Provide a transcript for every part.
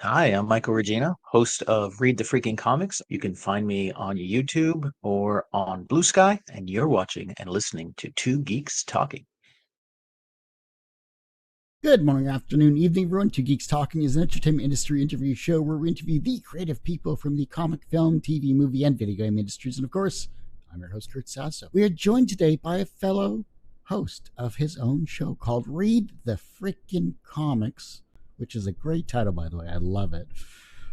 Hi, I'm Michael Regina, host of Read the Freaking Comics. You can find me on YouTube or on Blue Sky, and you're watching and listening to Two Geeks Talking. Good morning, afternoon, evening, everyone. Two Geeks Talking is an entertainment industry interview show where we interview the creative people from the comic, film, TV, movie, and video game industries. And of course, I'm your host, Kurt Sasso. We are joined today by a fellow host of his own show called Read the Frickin' Comics, which is a great title, by the way. I love it.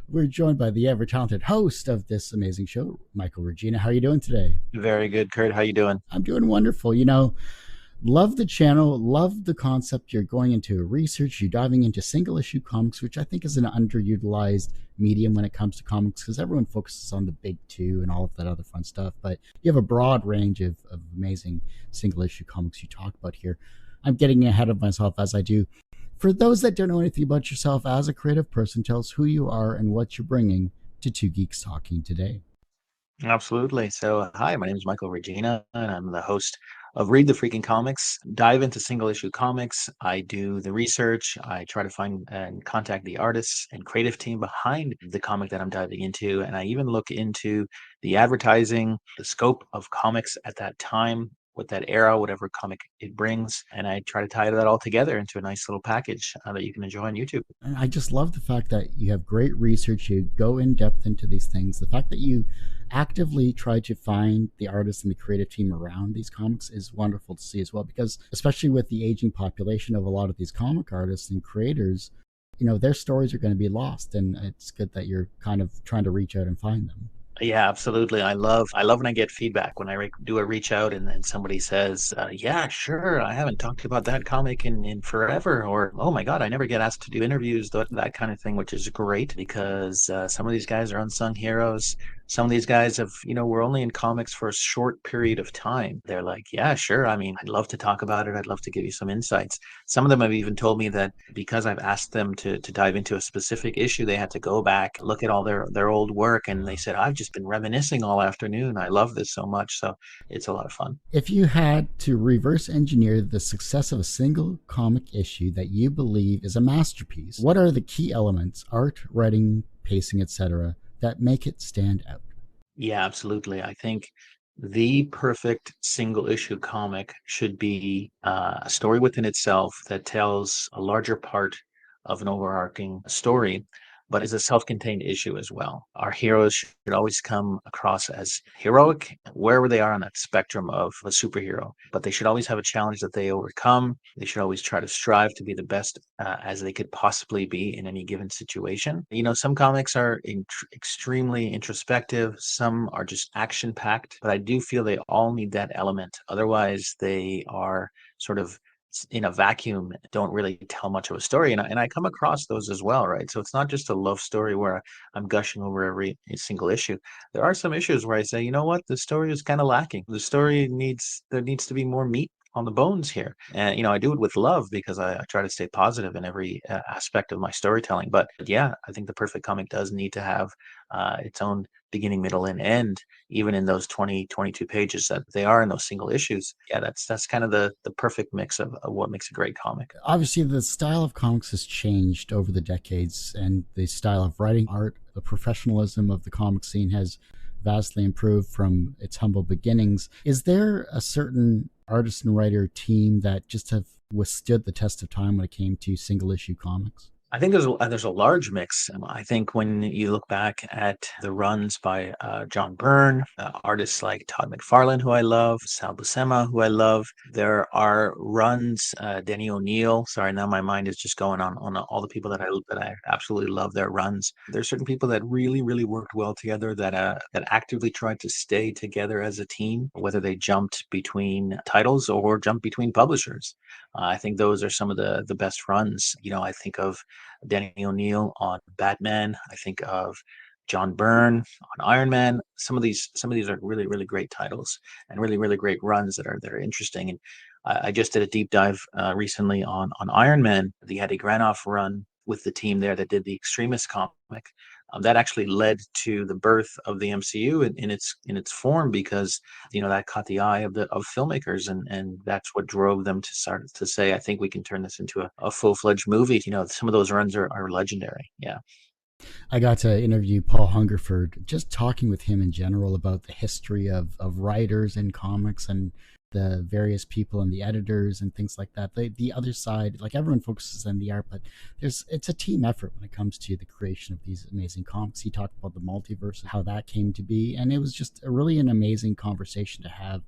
We're joined by the ever talented host of this amazing show, Michael Regina. How are you doing today? Very good, Kurt. How you doing? I'm doing wonderful. Love the channel, love the concept. You're going into research, you're diving into single issue comics, which I think is an underutilized medium when it comes to comics because everyone focuses on the big two and all of that other fun stuff. But you have a broad range of amazing single issue comics you talk about here. I'm getting ahead of myself as I do. For those that don't know anything about yourself as a creative person, tell us who you are and what you're bringing to Two Geeks Talking today. Absolutely. Hi, my name is Michael Regina, and I'm the host of Read the Freaking Comics. Dive into single issue comics. I do the research. I try to find and contact the artists and creative team behind the comic that I'm diving into. And I even look into the advertising, the scope of comics at that time, with that era, whatever comic it brings. And I try to tie that all together into a nice little package that you can enjoy on YouTube. And I just love the fact that you have great research, you go in depth into these things. The fact that you actively try to find the artists and the creative team around these comics is wonderful to see as well, because especially with the aging population of a lot of these comic artists and creators, their stories are going to be lost, and it's good that you're kind of trying to reach out and find them. Yeah, absolutely. I love when I get feedback when do a reach out and then somebody says, "Yeah, sure, I haven't talked about that comic in forever," or "Oh my God, I never get asked to do interviews," that kind of thing, which is great because some of these guys are unsung heroes. Some of these guys were only in comics for a short period of time. They're like, "Yeah, sure. I mean, I'd love to talk about it. I'd love to give you some insights." Some of them have even told me that because I've asked them to dive into a specific issue, they had to go back, look at all their old work, and they said, "I've just been reminiscing all afternoon. I love this so much." So it's a lot of fun. If you had to reverse engineer the success of a single comic issue that you believe is a masterpiece, what are the key elements, art, writing, pacing, etc., that make it stand out? Yeah, absolutely. I think the perfect single issue comic should be a story within itself that tells a larger part of an overarching story, but is a self-contained issue as well. Our heroes should always come across as heroic wherever they are on that spectrum of a superhero, but they should always have a challenge that they overcome. They should always try to strive to be the best as they could possibly be in any given situation. Some comics are extremely introspective, some are just action packed, but I do feel they all need that element. Otherwise, they are sort of in a vacuum, don't really tell much of a story. And I come across those as well, right? So it's not just a love story where I'm gushing over every single issue. There are some issues where I say, you know what, the story is kind of lacking. There needs to be more meat on the bones here. And I do it with love because I try to stay positive in every aspect of my storytelling. But yeah, I think the perfect comic does need to have its own beginning, middle, and end, even in those 20, 22 pages that they are in those single issues. Yeah, that's kind of the perfect mix of what makes a great comic. Obviously, the style of comics has changed over the decades, and the style of writing, art, the professionalism of the comic scene has vastly improved from its humble beginnings. Is there a certain artist and writer team that just have withstood the test of time when it came to single issue comics? I think there's a large mix. I think when you look back at the runs by John Byrne, artists like Todd McFarlane, who I love, Sal Buscema, who I love, there are runs. Denny O'Neil. Sorry, now my mind is just going on all the people that I absolutely love their runs. There's certain people that really really worked well together that actively tried to stay together as a team, whether they jumped between titles or jumped between publishers. I think those are some of the best runs. I think of Danny O'Neill on Batman. I think of John Byrne on Iron Man. Some of these are really really great titles and really really great runs that are interesting. And I just did a deep dive recently on Iron Man, the Eddie Granoff run with the team there that did the Extremist comic. That actually led to the birth of the MCU in its form because that caught the eye of filmmakers, and that's what drove them to start to say, I think we can turn this into a full-fledged movie. Some of those runs are legendary. Yeah. I got to interview Paul Hungerford, just talking with him in general about the history of writers in comics and the various people and the editors and things like that. The other side, like everyone focuses on the art, but it's a team effort when it comes to the creation of these amazing comics. He talked about the multiverse and how that came to be, and it was just really an amazing conversation to have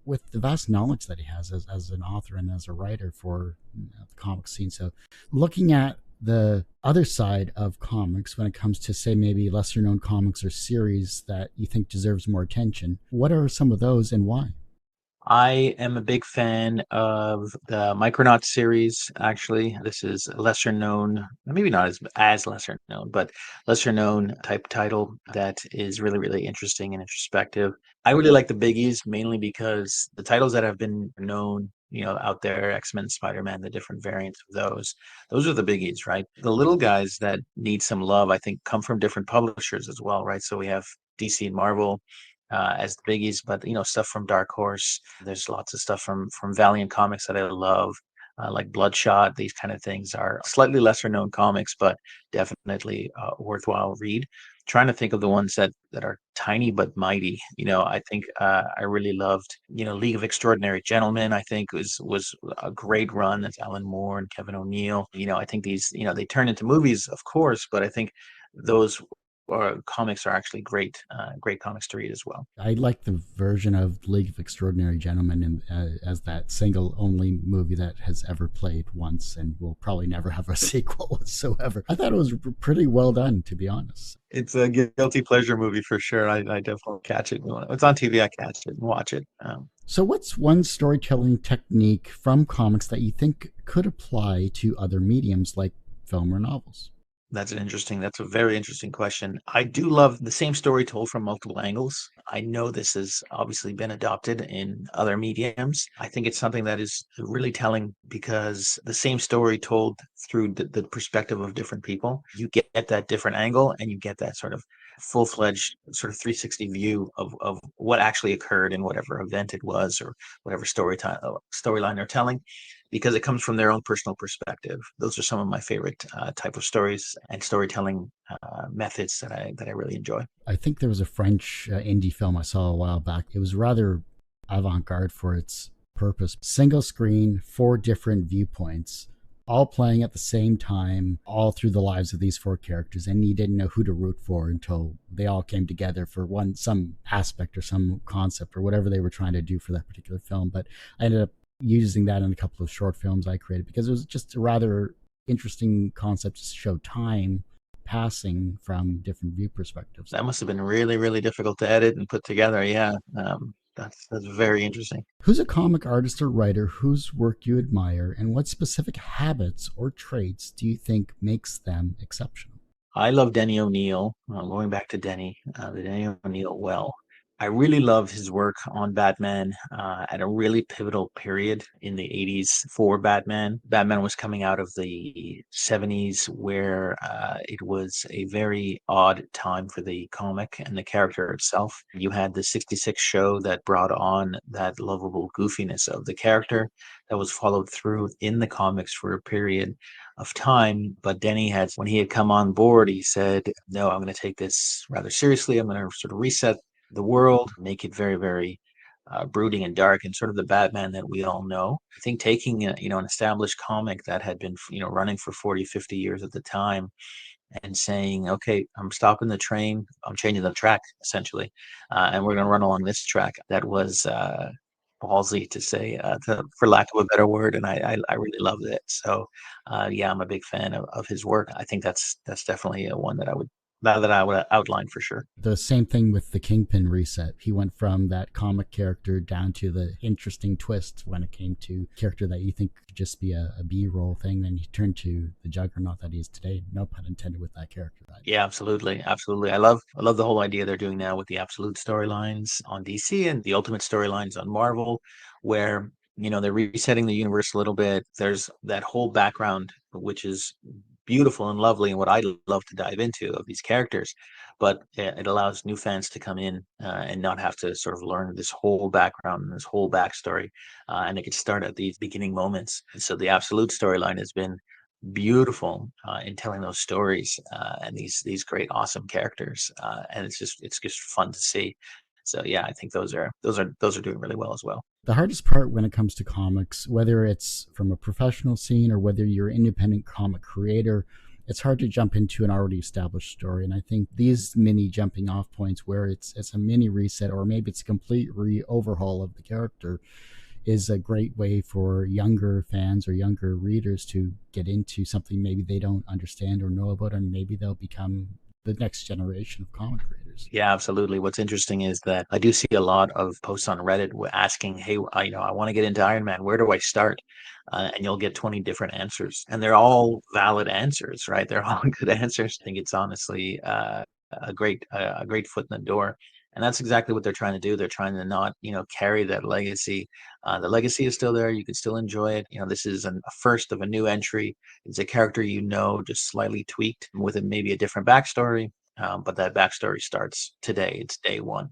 with the vast knowledge that he has as an author and as a writer for the comic scene. So looking at the other side of comics when it comes to, say, maybe lesser known comics or series that you think deserves more attention, what are some of those and why? I am a big fan of the Micronauts series. Actually, this is a lesser known, maybe not as lesser known, but lesser known type title that is really really interesting and introspective. I really like the biggies mainly because the titles that have been known, out there, X-Men, Spider-Man, the different variants of those are the biggies, right? The little guys that need some love, I think, come from different publishers as well, right? So we have DC and Marvel as the biggies, but stuff from Dark Horse. There's lots of stuff from Valiant Comics that I love, like Bloodshot. These kind of things are slightly lesser known comics, but definitely a worthwhile read. Trying to think of the ones that are tiny but mighty. I think I really loved, League of Extraordinary Gentlemen. I think was a great run. That's Alan Moore and Kevin O'Neill. I think these, they turn into movies, of course, but I think those comics are actually great comics to read as well. I like the version of League of Extraordinary Gentlemen as that single only movie that has ever played once and will probably never have a sequel whatsoever. I thought it was pretty well done, to be honest. It's a guilty pleasure movie for sure. I definitely catch it. When it's on TV, I catch it and watch it. So, what's one storytelling technique from comics that you think could apply to other mediums like film or novels? That's a very interesting question. I do love the same story told from multiple angles. I know this has obviously been adopted in other mediums. I think it's something that is really telling because the same story told through the perspective of different people, you get that different angle and you get that sort of full-fledged sort of 360 view of what actually occurred in whatever event it was or whatever storyline they're telling because it comes from their own personal perspective. Those are some of my favorite type of stories and storytelling methods that I really enjoy. I think there was a French indie film I saw a while back. It was rather avant garde for its purpose. Single screen, four different viewpoints, all playing at the same time, all through the lives of these four characters. And you didn't know who to root for until they all came together for some aspect or some concept or whatever they were trying to do for that particular film. But I ended up using that in a couple of short films I created because it was just a rather interesting concept to show time passing from different view perspectives. That must have been really, really difficult to edit and put together. Yeah, that's very interesting. Who's a comic artist or writer whose work you admire, and what specific habits or traits do you think makes them exceptional? I love Denny O'Neil. Going back to the Denny O'Neil well. I really love his work on Batman at a really pivotal period in the 80s for Batman. Batman was coming out of the 70s where it was a very odd time for the comic and the character itself. You had the 66 show that brought on that lovable goofiness of the character that was followed through in the comics for a period of time. But Denny when he had come on board, he said, no, I'm going to take this rather seriously. I'm going to sort of reset the world, make it very, very brooding and dark, and sort of the Batman that we all know. I think taking an established comic that had been running for 40, 50 years at the time, and saying, okay, I'm stopping the train, I'm changing the track essentially, and we're going to run along this track. That was ballsy to say, for lack of a better word, and I really loved it. So yeah, I'm a big fan of his work. I think that's definitely one that I would outline for sure. The same thing with the Kingpin reset. He went from that comic character down to the interesting twist when it came to character that you think could just be a B-roll thing. Then he turned to the juggernaut that he is today. No pun intended with that character. Right? Yeah, absolutely, absolutely. I love the whole idea they're doing now with the absolute storylines on DC and the ultimate storylines on Marvel, where they're resetting the universe a little bit. There's that whole background, which is beautiful and lovely, and what I love to dive into of these characters. But it allows new fans to come in and not have to sort of learn this whole background and this whole backstory, and they could start at these beginning moments. And so the absolute storyline has been beautiful in telling those stories and these great, awesome characters. And it's just fun to see. So yeah, I think those are doing really well as well. The hardest part when it comes to comics, whether it's from a professional scene or whether you're an independent comic creator, it's hard to jump into an already established story. And I think these mini jumping off points where it's a mini reset or maybe it's a complete overhaul of the character is a great way for younger fans or younger readers to get into something maybe they don't understand or know about, and maybe they'll become the next generation of comic creators. Yeah, absolutely. What's interesting is that I do see a lot of posts on Reddit asking, "Hey, I want to get into Iron Man. Where do I start?" And you'll get 20 different answers, and they're all valid answers, right? They're all good answers. I think it's honestly a great foot in the door, and that's exactly what they're trying to do. They're trying to not, carry that legacy. The legacy is still there. You can still enjoy it. This is a first of a new entry. It's a character just slightly tweaked with maybe a different backstory, but that backstory starts today. It's day one.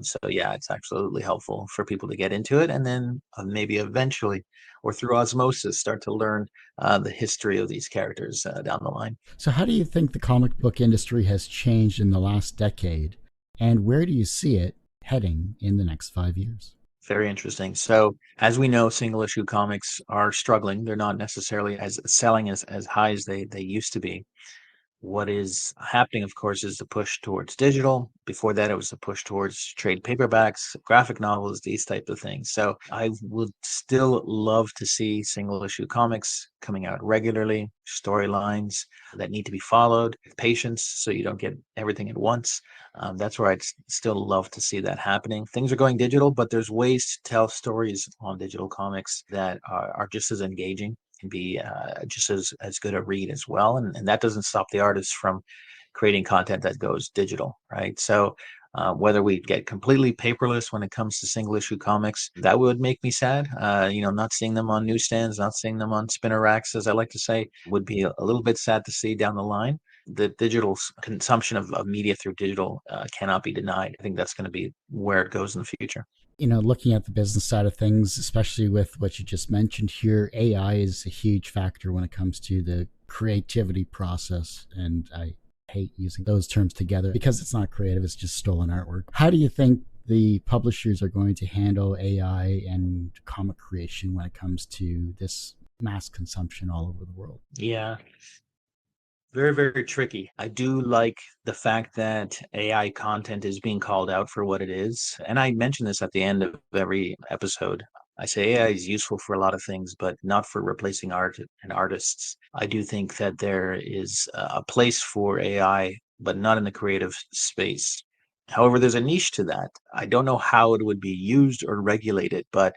So yeah, it's absolutely helpful for people to get into it, and then maybe eventually, or through osmosis, start to learn the history of these characters down the line. So, how do you think the comic book industry has changed in the last decade, and where do you see it heading in the next 5 years? Very interesting. So, as we know, single issue comics are struggling. They're not necessarily as selling as high as they used to be. What is happening, of course, is the push towards digital. Before that, it was the push towards trade paperbacks, graphic novels, these types of things. So I would still love to see single issue comics coming out regularly, storylines that need to be followed with patience so you don't get everything at once. That's where I'd still love to see that happening. Things are going digital, but there's ways to tell stories on digital comics that are just as engaging, can be just as good a read as well. And that doesn't stop the artists from creating content that goes digital, right? So whether we get completely paperless when it comes to single issue comics, that would make me sad. Not seeing them on newsstands, not seeing them on spinner racks, as I like to say, would be a little bit sad to see down the line. The digital consumption of media through digital cannot be denied. I think that's going to be where it goes in the future. Looking at the business side of things, especially with what you just mentioned here, AI is a huge factor when it comes to the creativity process. And I hate using those terms together because it's not creative, it's just stolen artwork. How do you think the publishers are going to handle AI and comic creation when it comes to this mass consumption all over the world? Yeah, very, very tricky. I do like the fact that AI content is being called out for what it is. And I mention this at the end of every episode. I say AI is useful for a lot of things, but not for replacing art and artists. I do think that there is a place for AI, but not in the creative space. However, there's a niche to that. I don't know how it would be used or regulated, but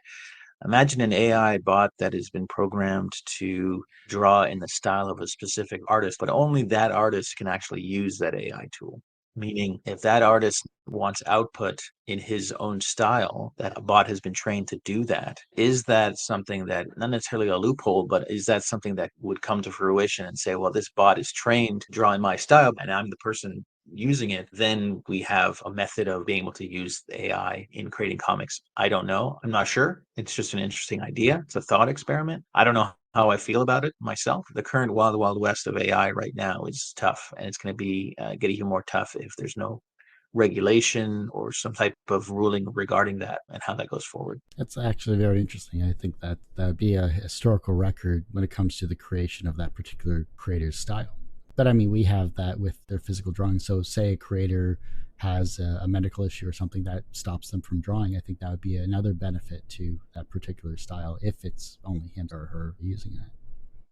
imagine an AI bot that has been programmed to draw in the style of a specific artist, but only that artist can actually use that AI tool. Meaning, if that artist wants output in his own style, that a bot has been trained to do that. Is that something that, not necessarily a loophole, but is that something that would come to fruition and say, well, this bot is trained to draw in my style, and I'm the person using it? Then we have a method of being able to use the AI in creating comics. I don't know. I'm not sure. It's just an interesting idea. It's a thought experiment. I don't know how I feel about it myself. The current wild, wild west of AI right now is tough, and it's going to be getting even more tough if there's no regulation or some type of ruling regarding that and how that goes forward. That's actually very interesting. I think that that would be a historical record when it comes to the creation of that particular creator's style. But I mean, we have that with their physical drawing. So, say a creator has a medical issue or something that stops them from drawing, I think that would be another benefit to that particular style if it's only him or her using it.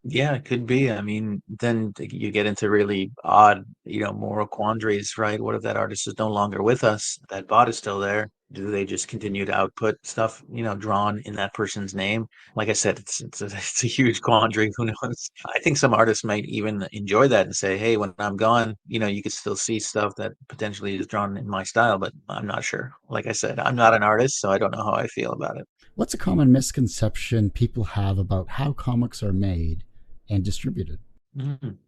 Yeah, it could be. I mean, then you get into really odd, moral quandaries, right? What if that artist is no longer with us? That bot is still there. Do they just continue to output stuff, drawn in that person's name? Like I said, it's a huge quandary. Who knows? I think some artists might even enjoy that and say, hey, when I'm gone, you could still see stuff that potentially is drawn in my style, but I'm not sure. Like I said, I'm not an artist, so I don't know how I feel about it. What's a common misconception people have about how comics are made and distributed? Mhm.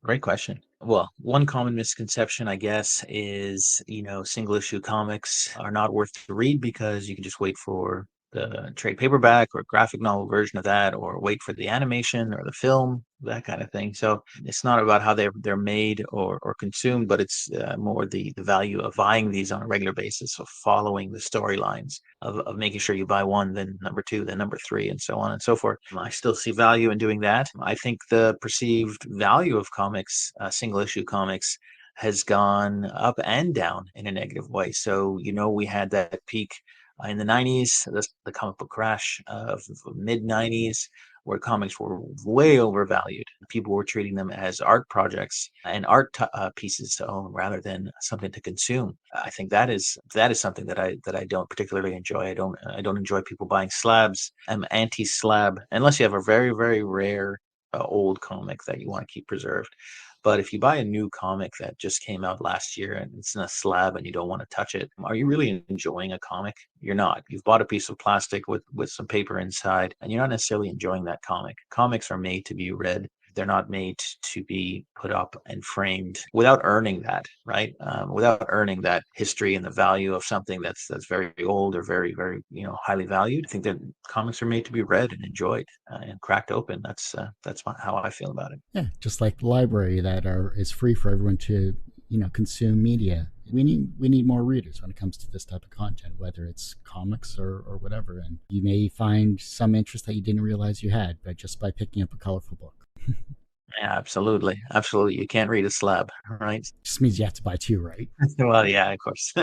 Great question. Well, one common misconception, I guess, is, single issue comics are not worth to read because you can just wait for the trade paperback or graphic novel version of that, or wait for the animation or the film, that kind of thing. So it's not about how they're made or consumed, but it's more the value of buying these on a regular basis, of following the storylines, of making sure you buy one, then number two, then number three, and so on and so forth. I still see value in doing that. I think the perceived value of comics, single issue comics, has gone up and down in a negative way. So, we had that peak in the 90s, the comic book crash of mid 90s, where comics were way overvalued. People were treating them as art projects and pieces to own rather than something to consume. I think that is something that I don't particularly enjoy. I don't enjoy people buying slabs. I'm anti-slab unless you have a very very rare old comic that you want to keep preserved. But if you buy a new comic that just came out last year and it's in a slab and you don't want to touch it, are you really enjoying a comic? You're not. You've bought a piece of plastic with some paper inside, and you're not necessarily enjoying that comic. Comics are made to be read. They're not made to be put up and framed without earning that, right? Without earning that history and the value of something that's very old or very very highly valued. I think that comics are made to be read and enjoyed and cracked open. That's how I feel about it. Yeah, just like the library that is free for everyone to consume media. We need more readers when it comes to this type of content, whether it's comics or whatever. And you may find some interest that you didn't realize you had, but just by picking up a colorful book. Yeah, absolutely, absolutely. You can't read a slab, right? Just means you have to buy two, right? Well, yeah, of course.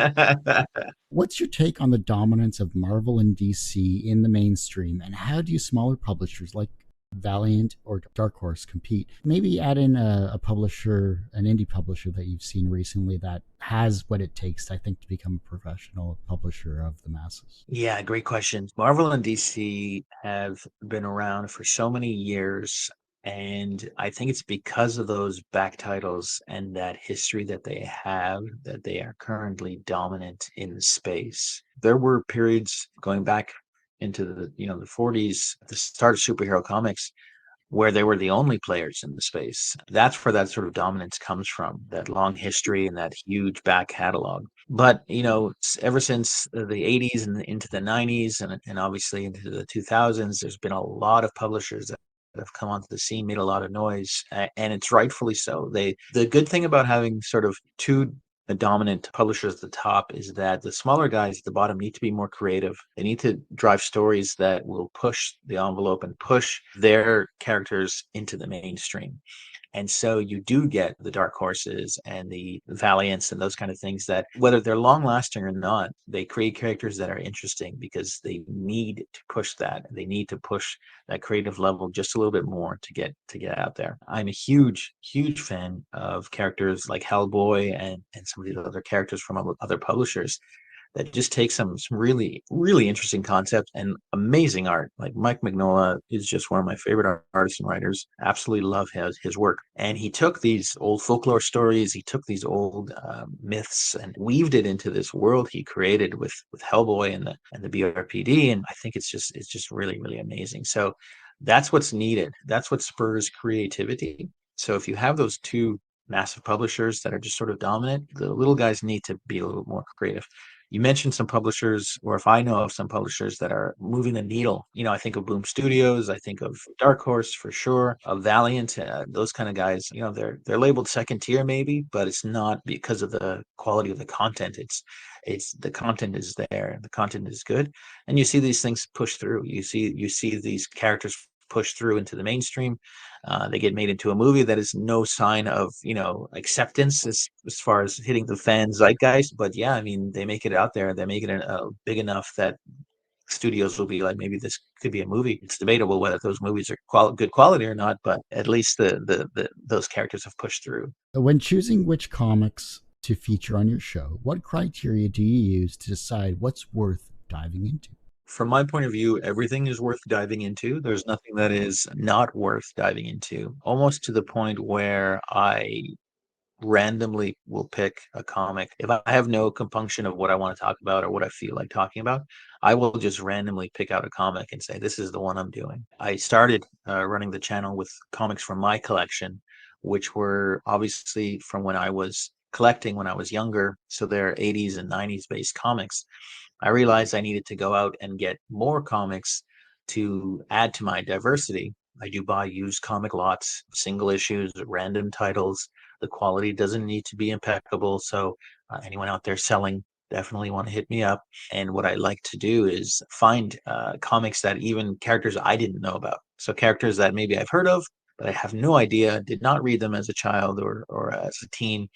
What's your take on the dominance of Marvel and DC in the mainstream, and how do smaller publishers like Valiant or Dark Horse compete? Maybe add in a publisher, an indie publisher that you've seen recently that has what it takes, I think, to become a professional publisher of the masses. Yeah, great question. Marvel and DC have been around for so many years, and I think it's because of those back titles and that history that they have that they are currently dominant in the space. There were periods going back into the 40s, at the start of superhero comics, where they were the only players in the space. That's where that sort of dominance comes from, that long history and that huge back catalog. But, ever since the 80s and into the 90s and obviously into the 2000s, there's been a lot of publishers that have come onto the scene, made a lot of noise, and it's rightfully so. The good thing about having sort of two dominant publishers at the top is that the smaller guys at the bottom need to be more creative. They need to drive stories that will push the envelope and push their characters into the mainstream. And so you do get the dark horses and the valiants and those kind of things that, whether they're long lasting or not, they create characters that are interesting because they need to push that. They need to push that creative level just a little bit more to get out there. I'm a huge, huge fan of characters like Hellboy and some of these other characters from other publishers that just takes some really really interesting concepts and amazing art. Like Mike Mignola is just one of my favorite artists and writers. Absolutely love his work. And he took these old folklore stories, he took these old myths, and weaved it into this world he created with Hellboy and the BRPD. And I think it's just really really amazing. So that's what's needed. That's what spurs creativity. So if you have those two massive publishers that are just sort of dominant, the little guys need to be a little more creative. You mentioned some publishers, or if I know of some publishers that are moving the needle, I think of Boom Studios, I think of Dark Horse for sure, of Valiant, those kind of guys. They're labeled second tier maybe, but it's not because of the quality of the content. It's the content is there, the content is good, and you see these things push through. You see these characters push through into the mainstream. They get made into a movie that is no sign of acceptance as far as hitting the fan zeitgeist. But yeah, I mean, they make it out there. They make it big enough that studios will be like, maybe this could be a movie. It's debatable whether those movies are good quality or not, but at least the those characters have pushed through. When choosing which comics to feature on your show, what criteria do you use to decide what's worth diving into? From my point of view, everything is worth diving into. There's nothing that is not worth diving into, almost to the point where I randomly will pick a comic. If I have no compunction of what I want to talk about or what I feel like talking about, I will just randomly pick out a comic and say, this is the one I'm doing. I started running the channel with comics from my collection, which were obviously from when I was collecting when I was younger, so they're 80s and 90s based comics, I realized I needed to go out and get more comics to add to my diversity. I do buy used comic lots, single issues, random titles. The quality doesn't need to be impeccable. So, anyone out there selling, definitely want to hit me up. And what I like to do is find comics that even characters I didn't know about. So, characters that maybe I've heard of, but I have no idea, did not read them as a child or as a teen,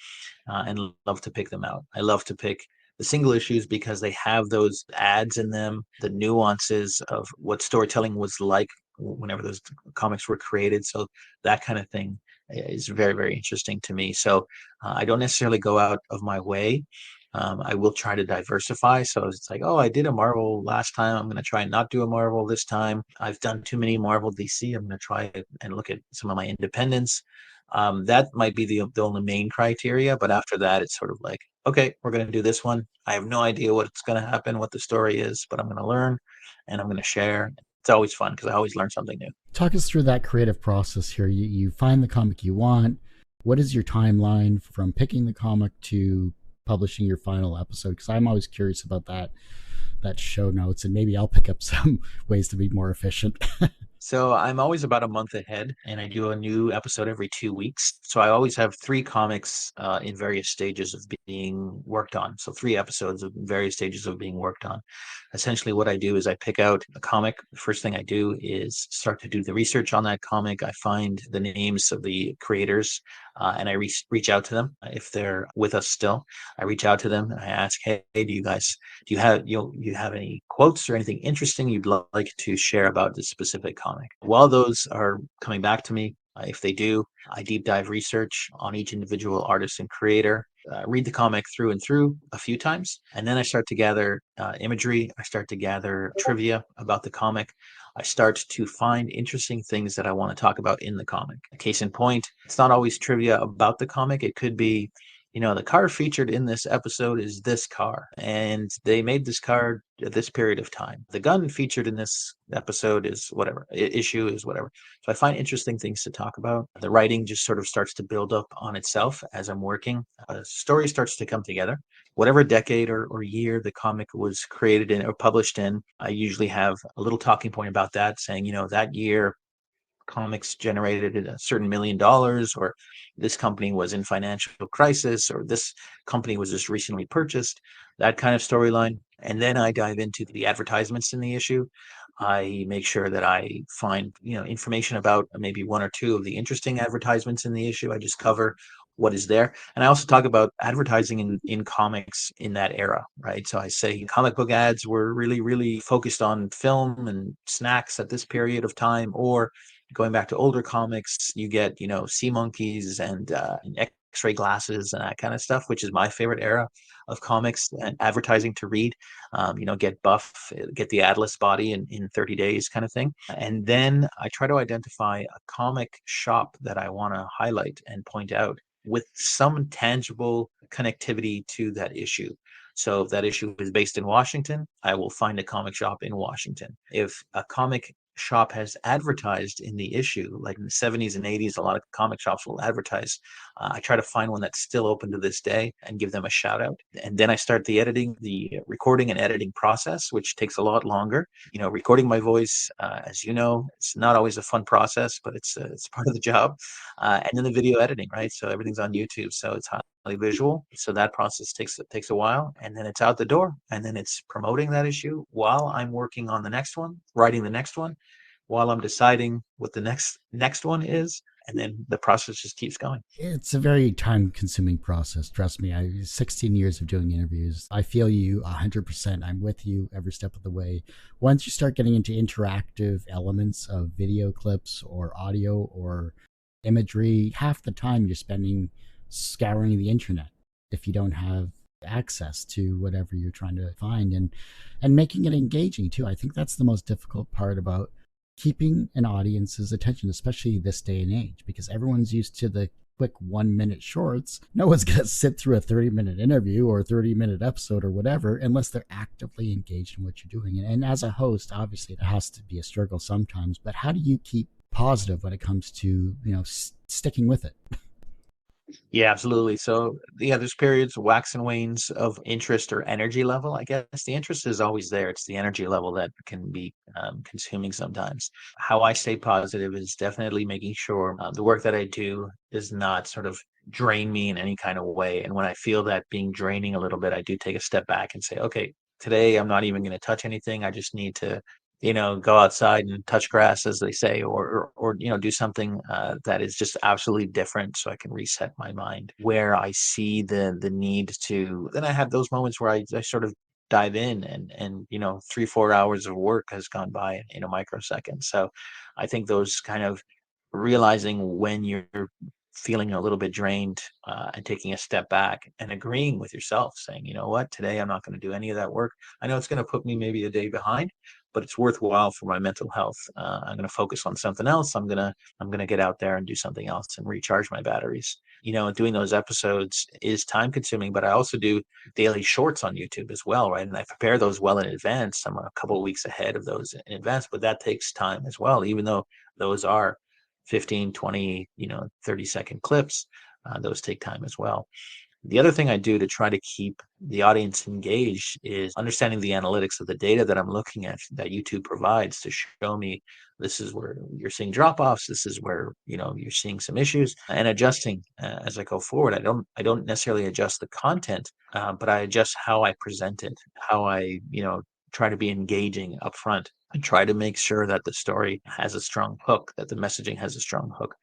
and love to pick them out. I love to pick the single issues because they have those ads in them, the nuances of what storytelling was like whenever those comics were created. So that kind of thing is very, very interesting to me. So I don't necessarily go out of my way. I will try to diversify. So it's like, oh, I did a Marvel last time. I'm going to try and not do a Marvel this time. I've done too many Marvel DC. I'm going to try and look at some of my independents. That might be the only main criteria, but after that, it's sort of like, okay, we're going to do this one. I have no idea what's going to happen, what the story is, but I'm going to learn and I'm going to share. It's always fun because I always learn something new. Talk us through that creative process here. You find the comic you want. What is your timeline from picking the comic to publishing your final episode? Because I'm always curious about that show notes, and maybe I'll pick up some ways to be more efficient. So I'm always about a month ahead, and I do a new episode every 2 weeks. So I always have three comics in various stages of being worked on. So three episodes of various stages of being worked on. Essentially, what I do is I pick out a comic. The first thing I do is start to do the research on that comic. I find the names of the creators, and I reach out to them if they're with us still. I reach out to them and I ask, "Hey, do you have any quotes or anything interesting you'd like to share about this specific comic?" While those are coming back to me, if they do, I deep dive research on each individual artist and creator, read the comic through and through a few times, and then I start to gather imagery. I start to gather trivia about the comic. I start to find interesting things that I want to talk about in the comic. Case in point, it's not always trivia about the comic. It could be, the car featured in this episode is this car, and they made this car at this period of time. The gun featured in this episode is whatever, issue is whatever. So I find interesting things to talk about. The writing just sort of starts to build up on itself as I'm working. A story starts to come together. Whatever decade or year the comic was created in or published in, I usually have a little talking point about that, saying, that year comics generated a certain $1 million, or this company was in financial crisis, or this company was just recently purchased, that kind of storyline. And then I dive into the advertisements in the issue. I make sure that I find, information about maybe one or two of the interesting advertisements in the issue. I just cover what is there. And I also talk about advertising in comics in that era, right? So I say comic book ads were really, really focused on film and snacks at this period of time, or going back to older comics, you get, sea monkeys and X-ray glasses and that kind of stuff, which is my favorite era of comics and advertising to read. Get buff, get the Atlas body in 30 days kind of thing. And then I try to identify a comic shop that I want to highlight and point out with some tangible connectivity to that issue. So if that issue is based in Washington, I will find a comic shop in Washington. If a comic shop has advertised in the issue, like in the 70s and 80s, a lot of comic shops will advertise. I try to find one that's still open to this day and give them a shout out. And then I start the recording and editing process, which takes a lot longer. Recording my voice, as you know, it's not always a fun process, but it's part of the job. And then the video editing, right? So everything's on YouTube, so it's highly visual. So that process takes a while, and then it's out the door, and then it's promoting that issue while I'm working on the next one, writing the next one, while I'm deciding what the next one is, and then the process just keeps going. It's a very time consuming process. Trust me. 16 years of doing interviews. I feel you 100%. I'm with you every step of the way. Once you start getting into interactive elements of video clips or audio or imagery, half the time you're spending scouring the internet if you don't have access to whatever you're trying to find, and making it engaging too. I think that's the most difficult part about keeping an audience's attention, especially this day and age, because everyone's used to the quick 1 minute shorts. No one's going to sit through a 30-minute interview or a 30-minute episode or whatever unless they're actively engaged in what you're doing. And as a host, obviously it has to be a struggle sometimes, but how do you keep positive when it comes to, sticking with it? Yeah, absolutely. So yeah, there's periods, wax and wanes of interest or energy level. I guess the interest is always there. It's the energy level that can be consuming sometimes. How I stay positive is definitely making sure the work that I do does not sort of drain me in any kind of way. And when I feel that being draining a little bit, I do take a step back and say, okay, today I'm not even going to touch anything. I just need to go outside and touch grass, as they say, or do something that is just absolutely different, so I can reset my mind. Where I see the need to, then I have those moments where I sort of dive in, and 3-4 hours of work has gone by in a microsecond. So I think those kind of realizing when you're feeling a little bit drained, and taking a step back and agreeing with yourself, saying, you know what, today I'm not going to do any of that work. I know it's going to put me maybe a day behind, but it's worthwhile for my mental health. I'm going to focus on something else. I'm gonna get out there and do something else and recharge my batteries. Doing those episodes is time consuming, but I also do daily shorts on YouTube as well, right? And I prepare those well in advance. I'm a couple of weeks ahead of those in advance, but that takes time as well, even though those are 15, 20, 30-second clips. Those take time as well. The other thing I do to try to keep the audience engaged is understanding the analytics of the data that I'm looking at, that YouTube provides, to show me this is where you're seeing drop-offs, this is where you're seeing some issues, and adjusting as I go forward. I don't necessarily adjust the content, but I adjust how I present it, how I try to be engaging upfront. I try to make sure that the story has a strong hook, that the messaging has a strong hook,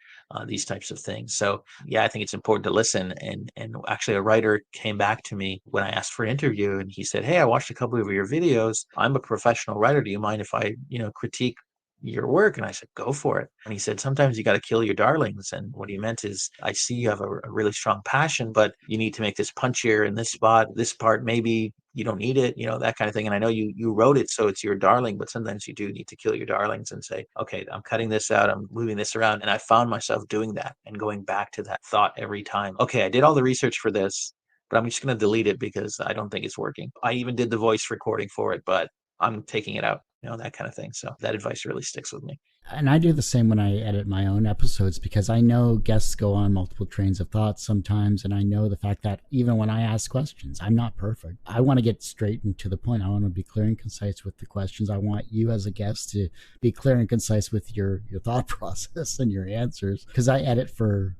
these types of things. So yeah, I think it's important to listen. And actually, a writer came back to me when I asked for an interview, and he said, "Hey, I watched a couple of your videos. I'm a professional writer. Do you mind if I critique your work?" And I said, "Go for it." And he said, "Sometimes you got to kill your darlings." And what he meant is, I see you have a really strong passion, but you need to make this punchier in this spot, this part maybe you don't need it, that kind of thing. And I know you wrote it so it's your darling, but sometimes you do need to kill your darlings and say, okay, I'm cutting this out, I'm moving this around. And I found myself doing that and going back to that thought every time. Okay, I did all the research for this, but I'm just going to delete it because I don't think it's working. I even did the voice recording for it, but I'm taking it out, that kind of thing. So that advice really sticks with me. And I do the same when I edit my own episodes, because I know guests go on multiple trains of thought sometimes. And I know the fact that even when I ask questions, I'm not perfect. I want to get straight and to the point. I want to be clear and concise with the questions. I want you as a guest to be clear and concise with your thought process and your answers. Because I edit for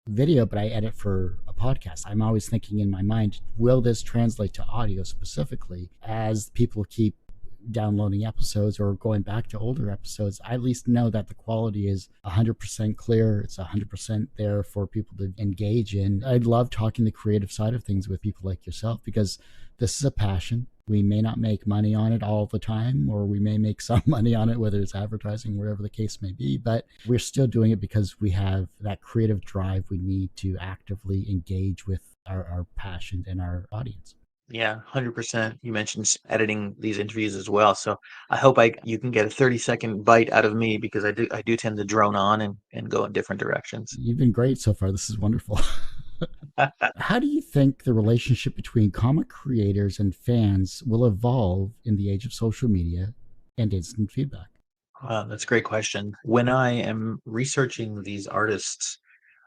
video, but I edit for a podcast. I'm always thinking in my mind, will this translate to audio specifically? As people keep downloading episodes or going back to older episodes, I at least know that the quality is 100% clear. It's 100% there for people to engage in. I love talking the creative side of things with people like yourself, because this is a passion. We may not make money on it all the time, or we may make some money on it, whether it's advertising, whatever the case may be, but we're still doing it because we have that creative drive. We need to actively engage with our passion and our audience. Yeah, 100%. You mentioned editing these interviews as well. So I hope you can get a 30-second bite out of me, because I do tend to drone on and go in different directions. You've been great so far. This is wonderful. How do you think the relationship between comic creators and fans will evolve in the age of social media and instant feedback? That's a great question. When I am researching these artists,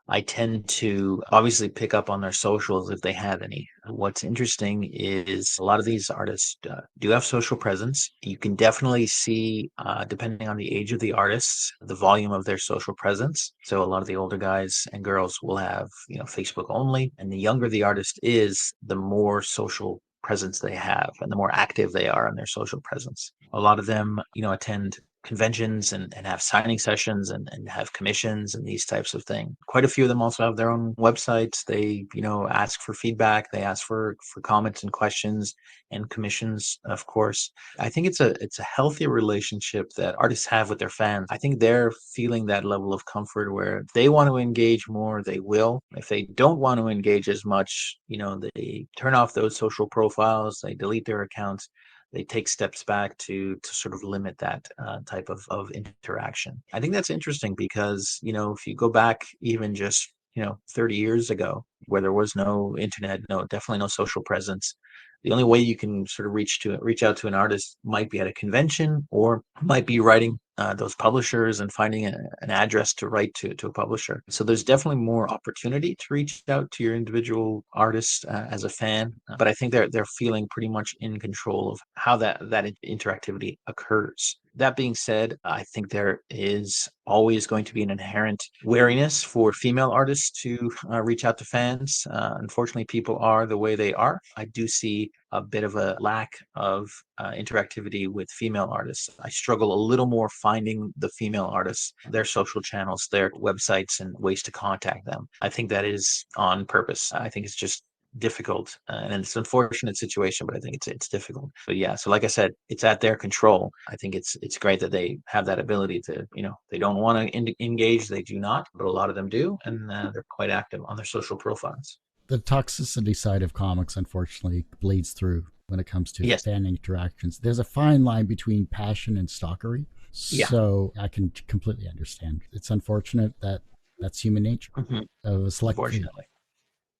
I tend to obviously pick up on their socials if they have any. What's interesting is a lot of these artists do have social presence. You can definitely see, depending on the age of the artists, the volume of their social presence. So a lot of the older guys and girls will have, Facebook only, and the younger the artist is, the more social presence they have and the more active they are in their social presence. A lot of them, attend conventions and have signing sessions and have commissions and these types of things. Quite a few of them also have their own websites. They, ask for feedback. They ask for comments and questions and commissions, of course. I think it's a healthy relationship that artists have with their fans. I think they're feeling that level of comfort where if they want to engage more, they will. If they don't want to engage as much, they turn off those social profiles, they delete their accounts, they take steps back to sort of limit that type of interaction. I think that's interesting because, if you go back even just, 30 years ago, where there was no internet, definitely no social presence, the only way you can sort of reach out to an artist might be at a convention, or might be writing those publishers and finding an address to write to a publisher. So there's definitely more opportunity to reach out to your individual artist as a fan, but I think they're feeling pretty much in control of how that interactivity occurs. That being said, I think there is always going to be an inherent wariness for female artists to reach out to fans. Unfortunately, people are the way they are. I do see a bit of a lack of interactivity with female artists. I struggle a little more finding the female artists, their social channels, their websites, and ways to contact them. I think that is on purpose. I think it's just difficult, and it's an unfortunate situation, but I think it's difficult. But yeah, so like I said, it's at their control. I think it's great that they have that ability to, they don't want to engage, they do not, but a lot of them do, and they're quite active on their social profiles. The toxicity side of comics, unfortunately, bleeds through when it comes to Yes. fan interactions. There's a fine line between passion and stalkery. Yeah. So I can completely understand. It's unfortunate that that's human nature Hmm. of a select few. Unfortunately.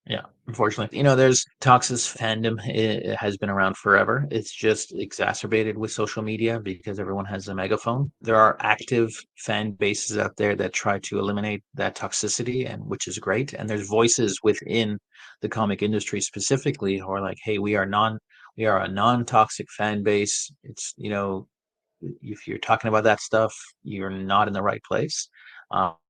Yeah, unfortunately, there's toxic fandom. It has been around forever. It's just exacerbated with social media because everyone has a megaphone. There are active fan bases out there that try to eliminate that toxicity, and which is great. And there's voices within the comic industry specifically who are like, "Hey, we are a non-toxic fan base. It's, if you're talking about that stuff, you're not in the right place."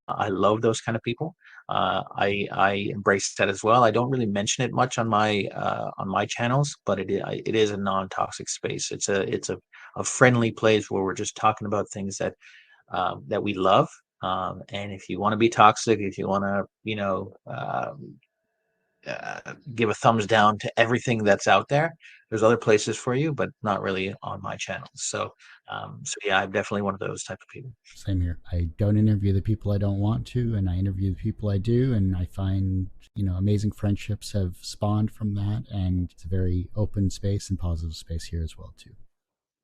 I love those kind of people. I embrace that as well. I don't really mention it much on my channels, but it is a non-toxic space. It's a friendly place where we're just talking about things that we love. And if you want to be toxic, if you want to, give a thumbs down to everything that's out there, there's other places for you, but not really on my channel. So yeah, I'm definitely one of those type of people. Same here. I don't interview the people I don't want to, and I interview the people I do, and I find amazing friendships have spawned from that, and it's a very open space and positive space here as well too.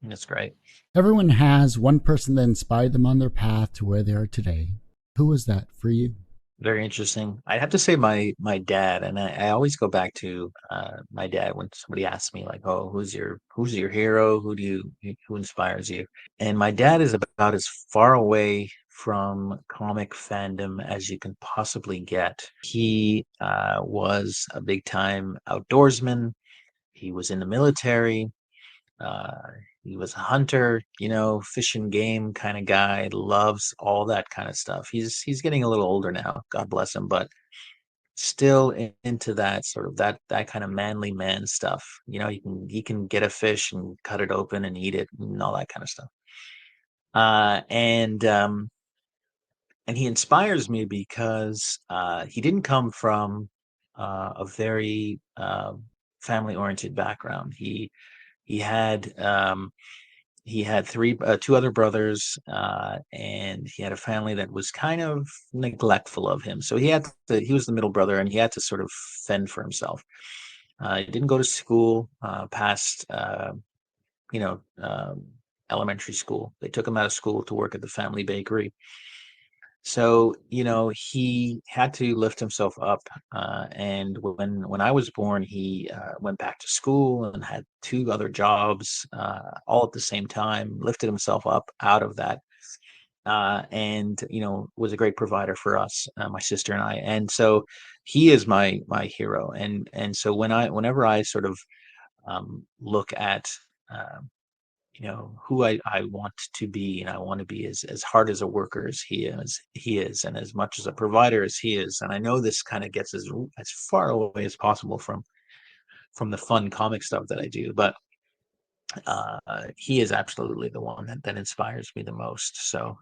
That's great. Everyone has one person that inspired them on their path to where they are today. Who was that for you? Very interesting. I'd have to say my dad, and I always go back to my dad when somebody asks me like, "Oh, who's your hero? Who inspires you?" And my dad is about as far away from comic fandom as you can possibly get. He was a big time outdoorsman. He was in the military. Uh, he was a hunter, fish and game kind of guy, loves all that kind of stuff. He's getting a little older now, God bless him, but still into that sort of that kind of manly man stuff. He can get a fish and cut it open and eat it and all that kind of stuff. And he inspires me because he didn't come from a very family oriented background. He had he had two other brothers, and he had a family that was kind of neglectful of him. So he was the middle brother, and he had to sort of fend for himself. He didn't go to school past, you know, elementary school. They took him out of school to work at the family bakery. So, he had to lift himself up. And when I was born, he went back to school and had two other jobs all at the same time, lifted himself up out of that. And was a great provider for us, my sister and I. And so he is my hero. And so whenever I sort of look at um, who I want to be, and I want to be as hard as a worker as he is, and as much as a provider as he is. And I know this kind of gets as far away as possible from the fun comic stuff that I do, but he is absolutely the one that inspires me the most. So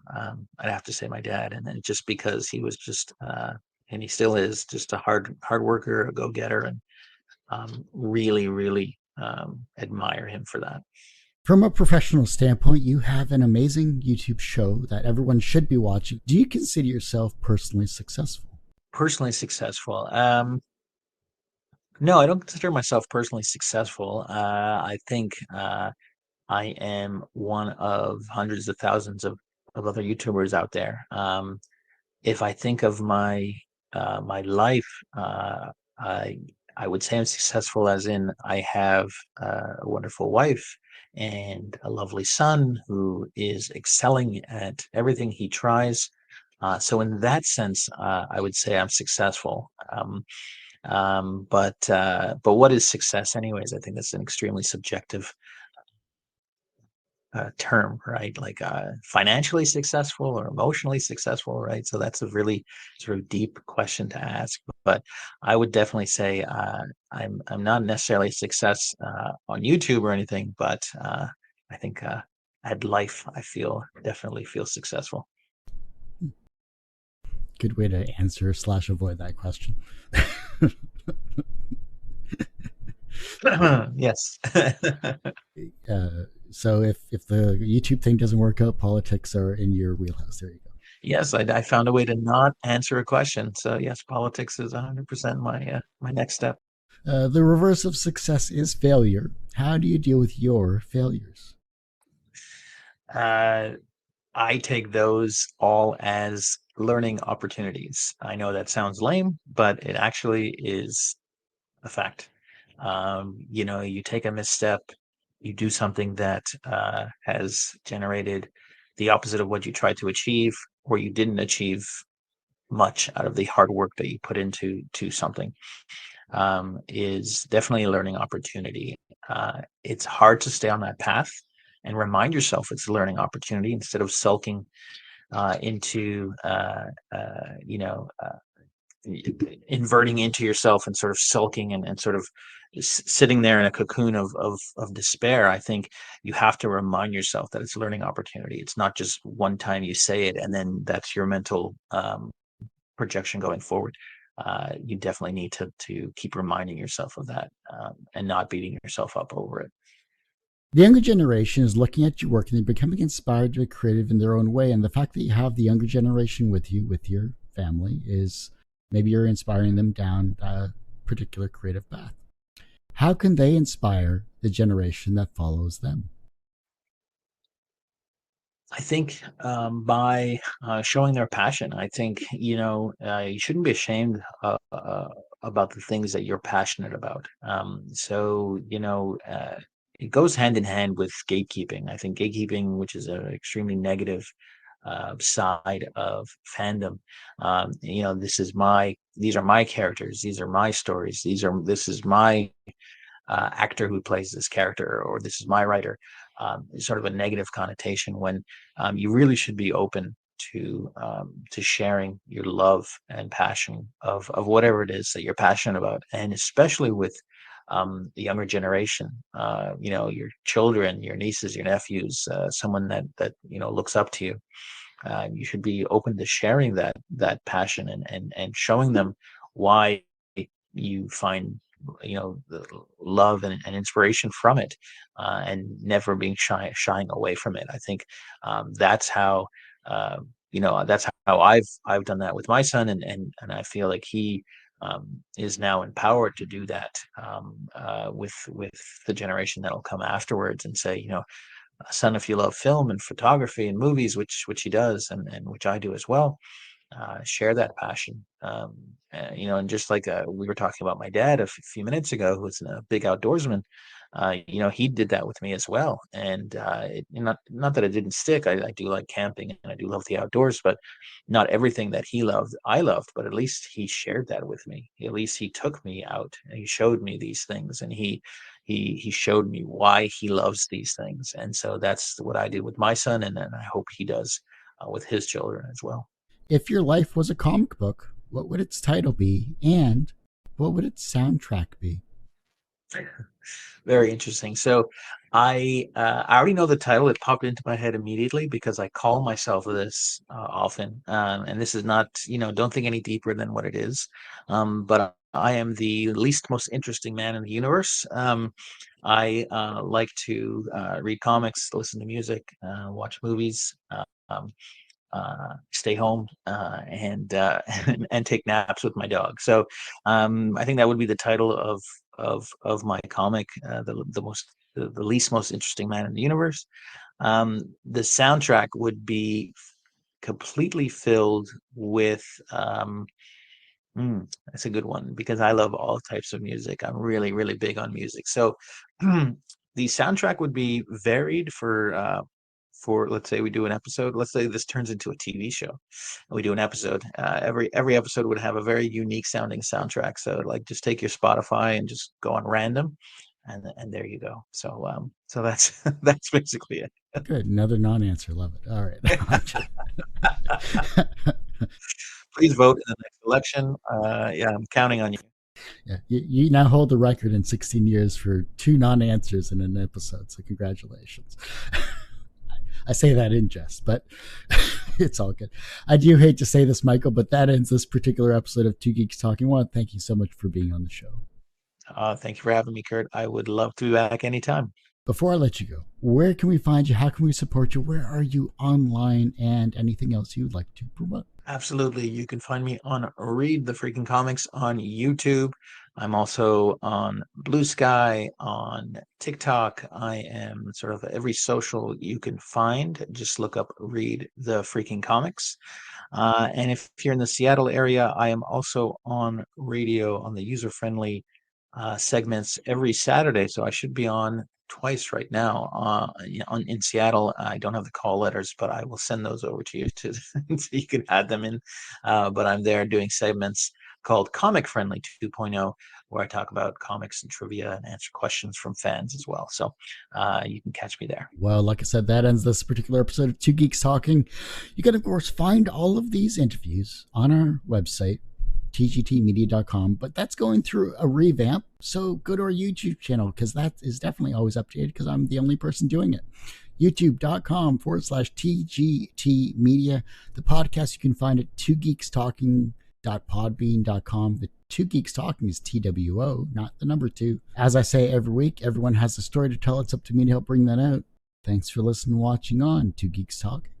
I'd have to say my dad, and then just because he was just and he still is just a hard worker, a go-getter, and really really admire him for that. From a professional standpoint, you have an amazing YouTube show that everyone should be watching. Do you consider yourself personally successful? Personally successful. No, I don't consider myself personally successful. I think I am one of hundreds of thousands of other YouTubers out there. If I think of my life, I I would say I'm successful as in I have a wonderful wife. and a lovely son who is excelling at everything he tries. So in that sense, I would say I'm successful. But what is success, anyways? I think that's an extremely subjective term, right? Like financially successful or emotionally successful, right? So that's a really sort of deep question to ask. But I would definitely say I'm not necessarily a success on YouTube or anything, but I think at life I feel definitely feel successful. Good way to answer slash avoid that question. Yes. So if the YouTube thing doesn't work out, politics are in your wheelhouse. There you go. Yes, I found a way to not answer a question. So yes, politics is 100% my next step. The reverse of success is failure. How do you deal with your failures? Uh, I take those all as learning opportunities. I know that sounds lame, but it actually is a fact. You take a misstep, you do something that has generated the opposite of what you tried to achieve, or you didn't achieve much out of the hard work that you put into something. Is definitely a learning opportunity. It's hard to stay on that path and remind yourself it's a learning opportunity instead of sulking into inverting into yourself and sort of sulking and sort of sitting there in a cocoon of despair. I think you have to remind yourself that it's a learning opportunity. It's not just one time you say it and then that's your mental projection going forward. You definitely need to keep reminding yourself of that and not beating yourself up over it. The younger generation is looking at your work and they're becoming inspired to be creative in their own way. And the fact that you have the younger generation with you, with your family, is maybe you're inspiring them down a particular creative path. How can they inspire the generation that follows them? I think by showing their passion. I think you shouldn't be ashamed about the things that you're passionate about. It goes hand in hand with gatekeeping. I think gatekeeping, which is an extremely negative side of fandom. These are my characters. These are my stories. This is my actor who plays this character, or this is my writer. Sort of a negative connotation when you really should be open to sharing your love and passion of whatever it is that you're passionate about, and especially with the younger generation. Your children, your nieces, your nephews, someone that looks up to you. You should be open to sharing that passion and showing them why you find the love and inspiration from it, and never being shying away from it. I think that's how that's how I've done that with my son, and I feel like he is now empowered to do that with the generation that'll come afterwards, and say, son, if you love film and photography and movies, which he does, and which I do as well, share that passion. And just like we were talking about my dad a few minutes ago, who's a big outdoorsman. He did that with me as well. And not that it didn't stick. I do like camping and I do love the outdoors, but not everything that he loved, I loved. But at least he shared that with me. At least he took me out and he showed me these things, and he showed me why he loves these things. And so that's what I did with my son, and I hope he does with his children as well. If your life was a comic book, what would its title be? And what would its soundtrack be? Very interesting. So I already know the title. It popped into my head immediately because I call myself this often. And this is not, don't think any deeper than what it is. But I am the least most interesting man in the universe. I like to read comics, listen to music, watch movies. Um, Stay home and and take naps with my dog. So I think that would be the title of my comic, the least most interesting man in the universe. The soundtrack would be completely filled with. That's a good one because I love all types of music. I'm really, really big on music. So the soundtrack would be varied for let's say we do an episode. Let's say this turns into a TV show, and we do an episode. Every episode would have a very unique sounding soundtrack. So like just take your Spotify and just go on random, and there you go. So that's that's basically it. Good. Another non-answer. Love it. All right. Please vote in the next election. Yeah, I'm counting on you. Yeah, you now hold the record in 16 years for 2 non-answers in an episode. So congratulations. I say that in jest, but it's all good. I do hate to say this, Michael, but that ends this particular episode of Two Geeks Talking. I want to thank you so much for being on the show. Thank you for having me, Kurt. I would love to be back anytime. Before I let you go, where can we find you? How can we support you? Where are you online, and anything else you'd like to promote? Absolutely. You can find me on Read the Freaking Comics on YouTube. I'm also on Blue Sky, on TikTok. I am sort of every social you can find. Just look up Read the Freaking Comics. And if you're in the Seattle area, I am also on radio on the user-friendly segments every Saturday. So I should be on twice right now in Seattle. I don't have the call letters, but I will send those over to you so you can add them in. But I'm there doing segments called Comic Friendly 2.0, where I talk about comics and trivia and answer questions from fans as well. So you can catch me there. Well, like I said, that ends this particular episode of Two Geeks Talking. You can, of course, find all of these interviews on our website, tgtmedia.com, but that's going through a revamp. So go to our YouTube channel, because that is definitely always updated, because I'm the only person doing it. youtube.com/TGT Media. The podcast you can find at twogeekstalking.podbean.com. The Two Geeks Talking is TWO, not the number 2. As I say every week, everyone has a story to tell. It's up to me to help bring that out. Thanks for listening and watching on Two Geeks Talking.